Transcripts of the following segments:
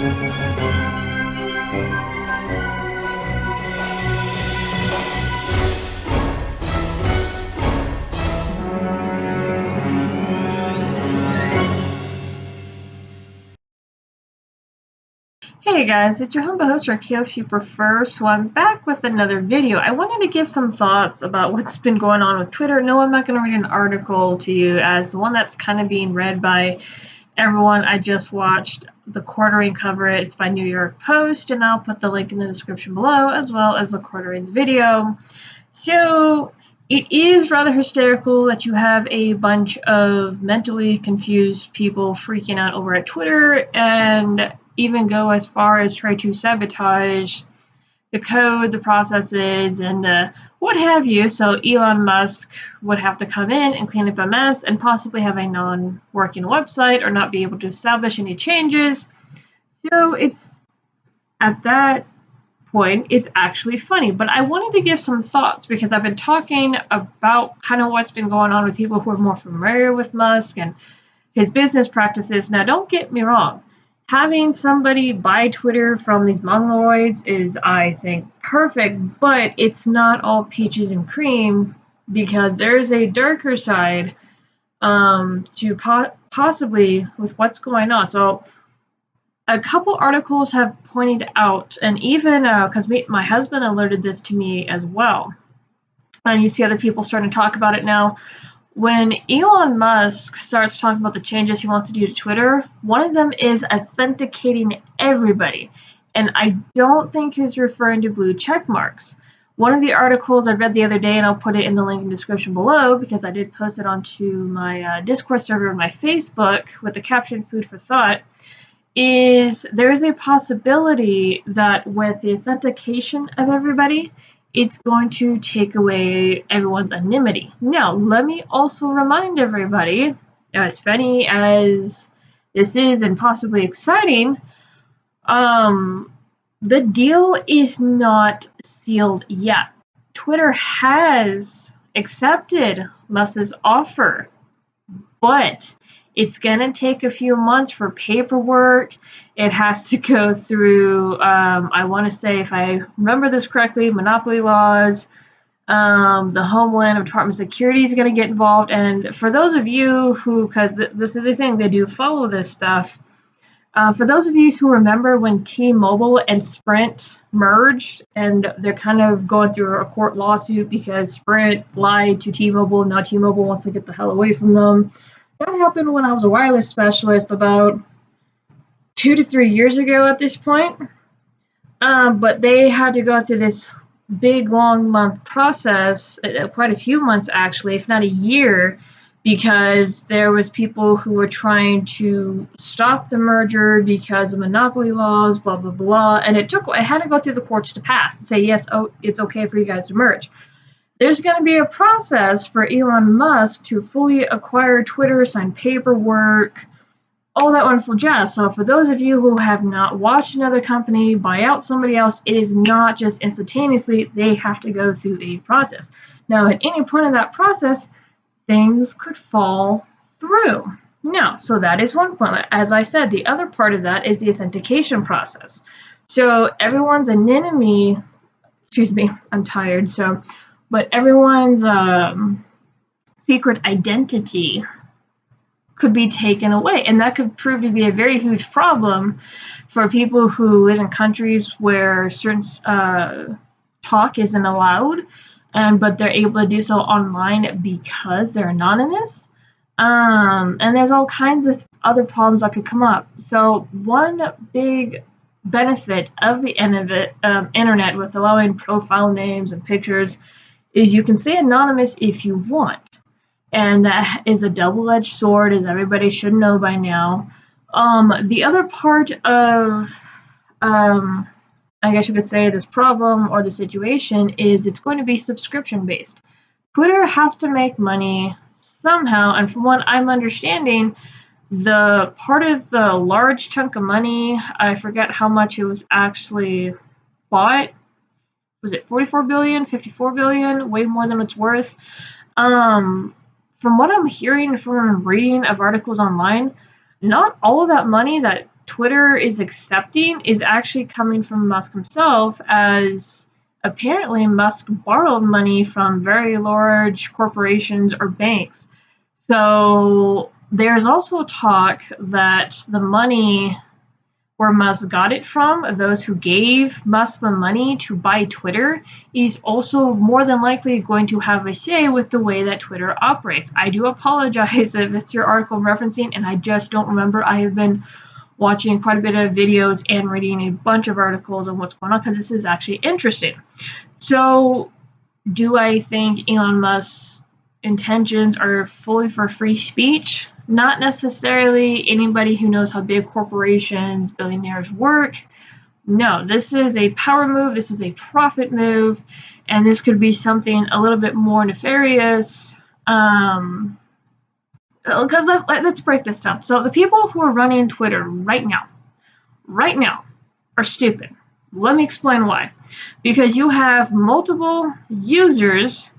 Hey guys, it's your humble host Raquel if you prefer. So I'm back with another video. I wanted to give some thoughts about what's been going on with Twitter. No, I'm not going to read an article to you as the one that's kind of being read by everyone. I just watched the quartering cover it. It's by New York Post, and I'll put the link in the description below as well as the quartering's video. So it is rather hysterical that you have a bunch of mentally confused people freaking out over at Twitter and even go as far as try to sabotage the code, the processes, and what have you. So Elon Musk would have to come in and clean up a mess and possibly have a non-working website or not be able to establish any changes. So it's at that point, it's actually funny. But I wanted to give some thoughts because I've been talking about kind of what's been going on with people who are more familiar with Musk and his business practices. Now, don't get me wrong. Having somebody buy Twitter from these mongoloids is, I think, perfect, but it's not all peaches and cream because there's a darker side to possibly with what's going on. So a couple articles have pointed out, and even because my husband alerted this to me as well, and you see other people starting to talk about it now. When Elon Musk starts talking about the changes he wants to do to Twitter, one of them is authenticating everybody. And I don't think he's referring to blue check marks. One of the articles I read the other day, and I'll put it in the link in the description below because I did post it onto my Discord server and my Facebook with the caption "Food for Thought," is there's a possibility that with the authentication of everybody, it's going to take away everyone's anonymity. Now, let me also remind everybody, as funny as this is and possibly exciting, the deal is not sealed yet. Twitter has accepted Musk's offer, but it's going to take a few months for paperwork. It has to go through, I want to say, if I remember this correctly, monopoly laws. The Homeland Department of Security is going to get involved. And for those of you who, because this is the thing, they do follow this stuff. For those of you who remember when T-Mobile and Sprint merged, and they're kind of going through a court lawsuit because Sprint lied to T-Mobile, now T-Mobile wants to get the hell away from them. That happened when I was a wireless specialist about 2 to 3 years ago at this point. But they had to go through this big, long month process, quite a few months actually, if not a year, because there was people who were trying to stop the merger because of monopoly laws, blah, blah, blah. And it had to go through the courts to pass and say, yes, oh, it's okay for you guys to merge. There's going to be a process for Elon Musk to fully acquire Twitter, sign paperwork, all that wonderful jazz. So for those of you who have not watched another company buy out somebody else, it is not just instantaneously. They have to go through a process. Now, at any point of that process, things could fall through. Now, so that is one point. As I said, the other part of that is the authentication process. So everyone's anonymity, excuse me, I'm tired, but everyone's secret identity could be taken away. And that could prove to be a very huge problem for people who live in countries where certain talk isn't allowed, but they're able to do so online because they're anonymous. And there's all kinds of other problems that could come up. So one big benefit of the internet with allowing profile names and pictures is you can stay anonymous if you want. And that is a double-edged sword, as everybody should know by now. The other part of, I guess you could say, this problem or the situation is it's going to be subscription-based. Twitter has to make money somehow, and from what I'm understanding, the part of the large chunk of money, I forget how much it was actually bought. Was it 44 billion, 54 billion, way more than it's worth? From what I'm hearing from reading of articles online, not all of that money that Twitter is accepting is actually coming from Musk himself, as apparently Musk borrowed money from very large corporations or banks. So there's also talk that the money where Musk got it from, those who gave Musk the money to buy Twitter, is also more than likely going to have a say with the way that Twitter operates. I do apologize if it's your article referencing, and I just don't remember. I have been watching quite a bit of videos and reading a bunch of articles on what's going on, because this is actually interesting. So, do I think Elon Musk's intentions are fully for free speech? Not necessarily. Anybody who knows how big corporations, billionaires work. No, this is a power move, this is a profit move, and this could be something a little bit more nefarious. Because let's break this down. So the people who are running Twitter right now, are stupid. Let me explain why. Because you have multiple users,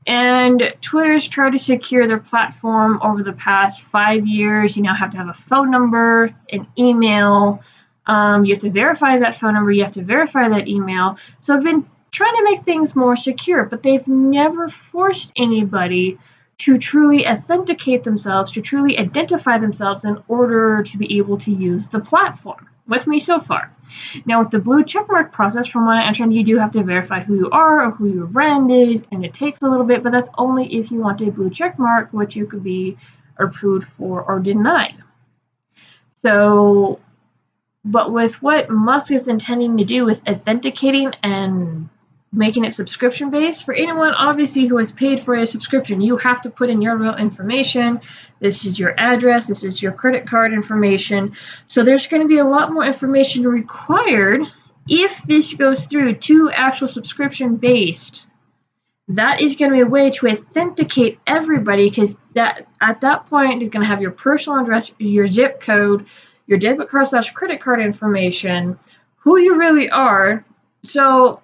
and Twitter's tried to secure their platform over the past 5 years. You now have to have a phone number, an email. You have to verify that phone number. You have to verify that email. So I've been trying to make things more secure, but they've never forced anybody to truly authenticate themselves, to truly identify themselves in order to be able to use the platform. With me so far. Now, with the blue checkmark process, from what I understand, you do have to verify who you are or who your brand is, and it takes a little bit, but that's only if you want a blue checkmark, which you could be approved for or denied. So, but with what Musk is intending to do with authenticating and making it subscription based, for anyone obviously who has paid for a subscription, you have to put in your real information. This is your address, this is your credit card information. So there's going to be a lot more information required if this goes through to actual subscription based. That is going to be a way to authenticate everybody, because that at that point is going to have your personal address, your zip code, your debit card / credit card information, who you really are. So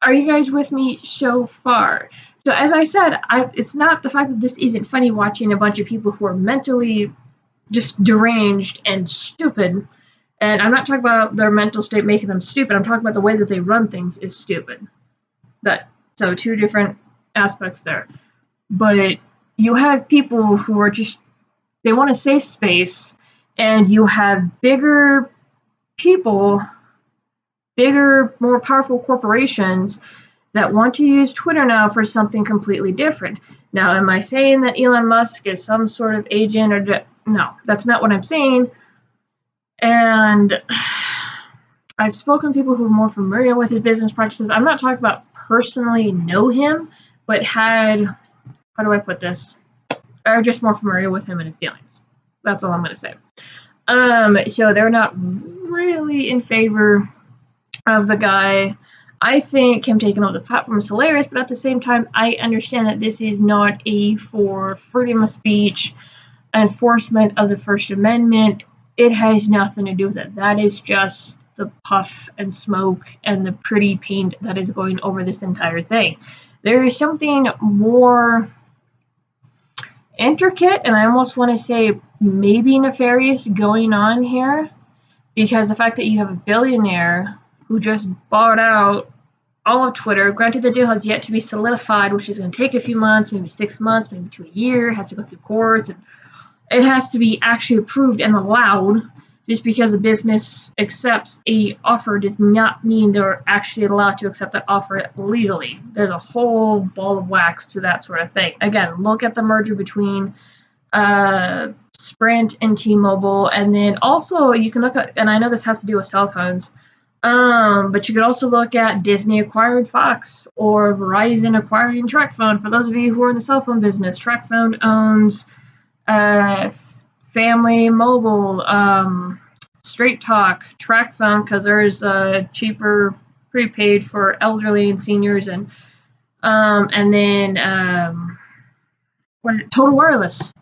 are you guys with me so far? So as I said, it's not the fact that this isn't funny watching a bunch of people who are mentally just deranged and stupid. And I'm not talking about their mental state making them stupid. I'm talking about the way that they run things is stupid. So two different aspects there. But you have people who are they want a safe space, and you have bigger people, more powerful corporations that want to use Twitter now for something completely different. Now, am I saying that Elon Musk is some sort of agent or no, that's not what I'm saying. And I've spoken to people who are more familiar with his business practices. I'm not talking about personally know him, but how do I put this? Are just more familiar with him and his dealings. That's all I'm going to say. So they're not really in favor of the guy. I think him taking over the platform is hilarious, but at the same time, I understand that this is not for freedom of speech, enforcement of the First Amendment. It has nothing to do with it. That is just the puff and smoke and the pretty paint that is going over this entire thing. There is something more intricate, and I almost want to say maybe nefarious going on here, because the fact that you have a billionaire who just bought out all of Twitter. Granted, the deal has yet to be solidified, which is going to take a few months, maybe 6 months, maybe to a year. It has to go through courts, and it has to be actually approved and allowed. Just because a business accepts a offer does not mean they're actually allowed to accept that offer legally. There's a whole ball of wax to that sort of thing. Again, look at the merger between Sprint and T-Mobile, and then also you can look at, and I know this has to do with cell phones, but you could also look at Disney acquiring Fox or Verizon acquiring TracFone. For those of you who are in the cell phone business, TracFone owns Family Mobile, Straight Talk, TracFone, because there's cheaper prepaid for elderly and seniors, and then Total Wireless.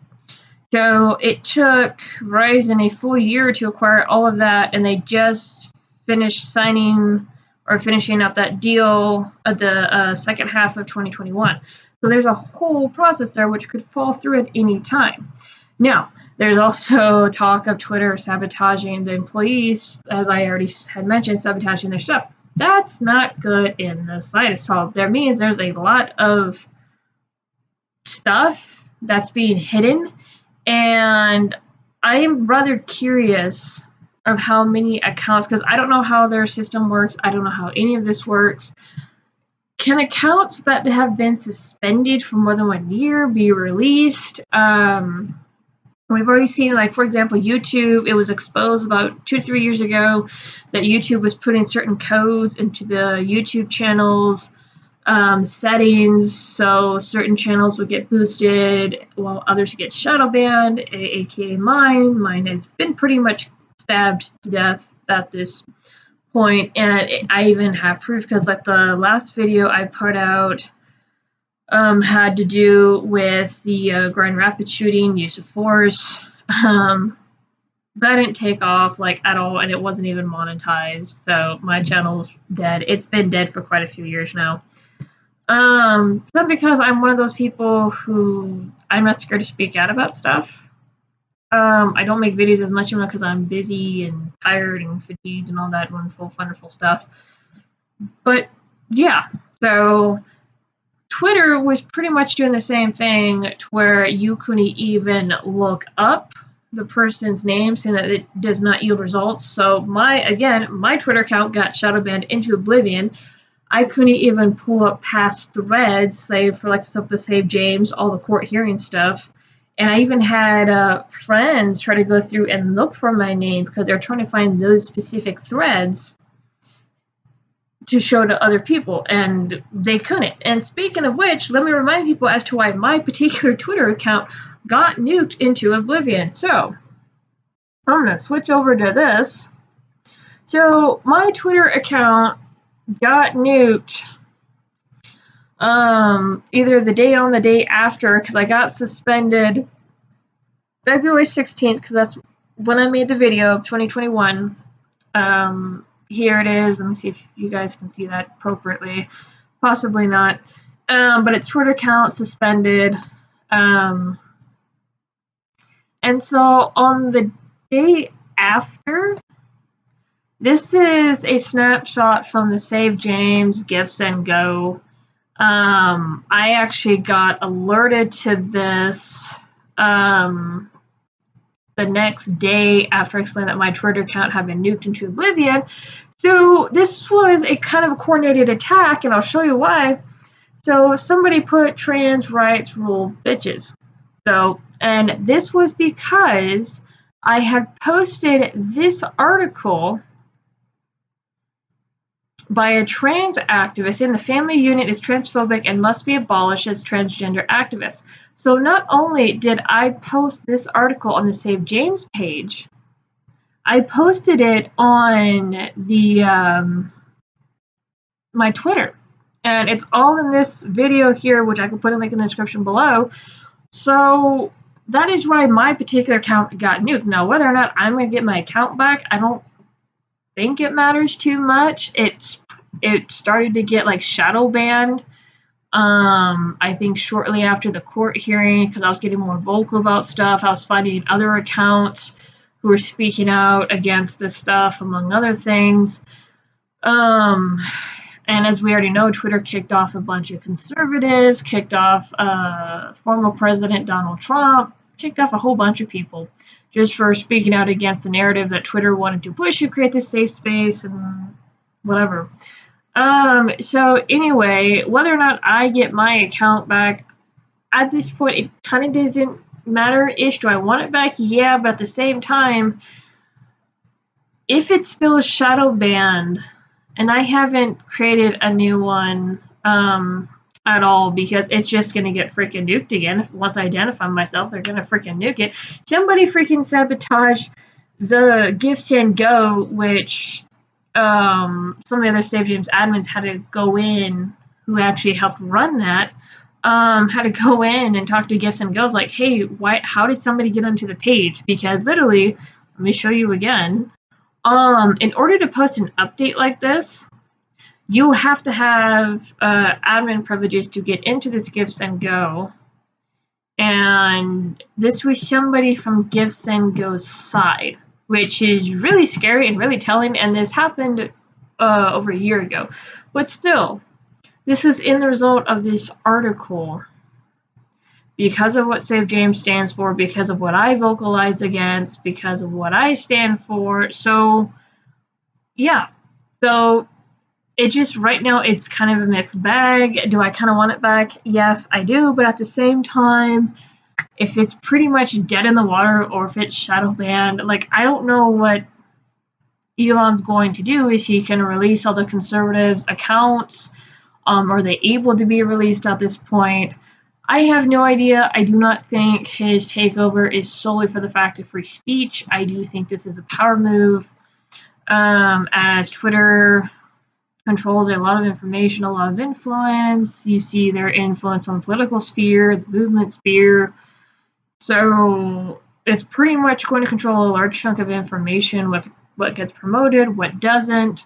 So it took Verizon a full year to acquire all of that, and they just finished finishing up that deal at the second half of 2021. So there's a whole process there which could fall through at any time. Now, There's also talk of Twitter sabotaging the employees, as I already had mentioned, sabotaging their stuff. That's not good in the slightest. So that means there's a lot of stuff that's being hidden, and I am rather curious of how many accounts, because I don't know how their system works. I don't know how any of this works. Can accounts that have been suspended for more than 1 year be released? We've already seen, like, for example, YouTube. It was exposed about 2 to 3 years ago that YouTube was putting certain codes into the YouTube channels settings, so certain channels would get boosted while others get shadow banned, aka mine. Mine has been pretty much stabbed to death at this point, and I even have proof, because like the last video I put out had to do with the Grand Rapids shooting, use of force. That didn't take off like at all, and it wasn't even monetized, so my channel's dead. It's been dead for quite a few years now. Not because I'm one of those people who I'm not scared to speak out about stuff. I don't make videos as much because I'm busy and tired and fatigued and all that wonderful stuff. But yeah, so Twitter was pretty much doing the same thing, to where you couldn't even look up the person's name, saying that it does not yield results. So my Twitter account got shadow banned into oblivion. I couldn't even pull up past threads, save for like stuff to save James, all the court hearing stuff. And I even had friends try to go through and look for my name, because they're trying to find those specific threads to show to other people, and they couldn't. And speaking of which, let me remind people as to why my particular Twitter account got nuked into oblivion. So I'm going to switch over to this. So my Twitter account got nuked either the day after, because I got suspended February 16th, because that's when I made the video of 2021. Here it is. Let me see if you guys can see that appropriately. Possibly not. But it's Twitter account suspended. And so on the day after, this is a snapshot from the Save James Gifts and Go. I actually got alerted to this the next day after I explained that my Twitter account had been nuked into oblivion. So this was a kind of a coordinated attack, and I'll show you why. So somebody put trans rights rule bitches. So, and this was because I had posted this article by a trans activist saying the family unit is transphobic and must be abolished as transgender activists. So not only did I post this article on the Save James page, I posted it on the my Twitter, and it's all in this video here, which I can put a link in the description below. So that is why my particular account got nuked. Now, whether or not I'm going to get my account back, I don't think it matters too much. It started to get like shadow banned. I think shortly after the court hearing, because I was getting more vocal about stuff. I was finding other accounts who were speaking out against this stuff, among other things. And as we already know, Twitter kicked off a bunch of conservatives, kicked off former President Donald Trump, kicked off a whole bunch of people just for speaking out against the narrative that Twitter wanted to push to create this safe space and whatever. So anyway, whether or not I get my account back, at this point, it kind of doesn't matter-ish. Do I want it back? Yeah, but at the same time, if it's still shadow banned, and I haven't created a new one at all, because it's just going to get freaking nuked again. Once I identify myself, they're going to freaking nuke it. Somebody freaking sabotaged the Gifts and Go, which some of the other Save James admins had to go in, who actually helped run that, had to go in and talk to Gifts and Go's like, hey, how did somebody get onto the page? Because literally, let me show you again. In order to post an update like this, you have to have admin privileges to get into this Gifts and Go. and this was somebody from GiveSendGo's side, which is really scary and really telling, and this happened over a year ago. But still, this is in the result of this article because of what Save James stands for, because of what I vocalize against, because of what I stand for. So, yeah. So, it just, right now, it's kind of a mixed bag. Do I kind of want it back? Yes, I do. But at the same time, if it's pretty much dead in the water or if it's shadow banned, like, I don't know what Elon's going to do. Is he going to release all the conservatives' accounts? Are they able to be released at this point? I have no idea. I do not think his takeover is solely for the fact of free speech. I do think this is a power move, as Twitter controls a lot of information, a lot of influence. You see their influence on the political sphere, the movement sphere. So it's pretty much going to control a large chunk of information with what gets promoted, what doesn't.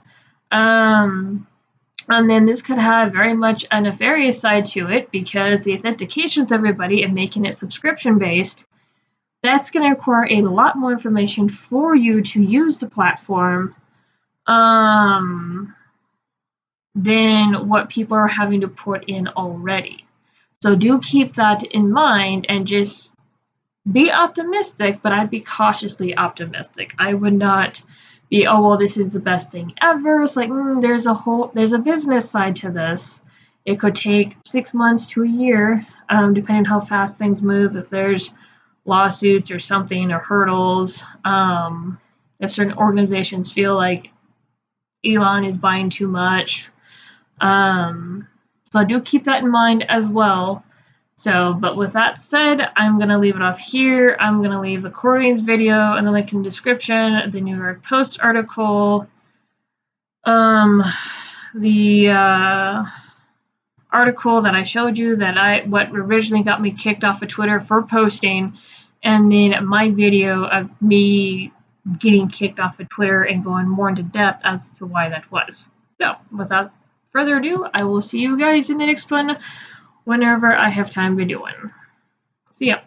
And then this could have very much a nefarious side to it because the authentication of everybody and making it subscription based, that's going to require a lot more information for you to use the platform than what people are having to put in already. So do keep that in mind and just be optimistic, but I'd be cautiously optimistic. I would not be, oh, well, this is the best thing ever. It's like, there's a business side to this. It could take 6 months to a year, depending on how fast things move. If there's lawsuits or something or hurdles, if certain organizations feel like Elon is buying too much. So I do keep that in mind as well. So, but with that said, I'm going to leave it off here. I'm going to leave the Corrine's video and the link in the description, the New York Post article, the article that I showed you what originally got me kicked off of Twitter for posting, and then my video of me getting kicked off of Twitter and going more into depth as to why that was. So, without further ado, I will see you guys in the next one whenever I have time to do one. See ya.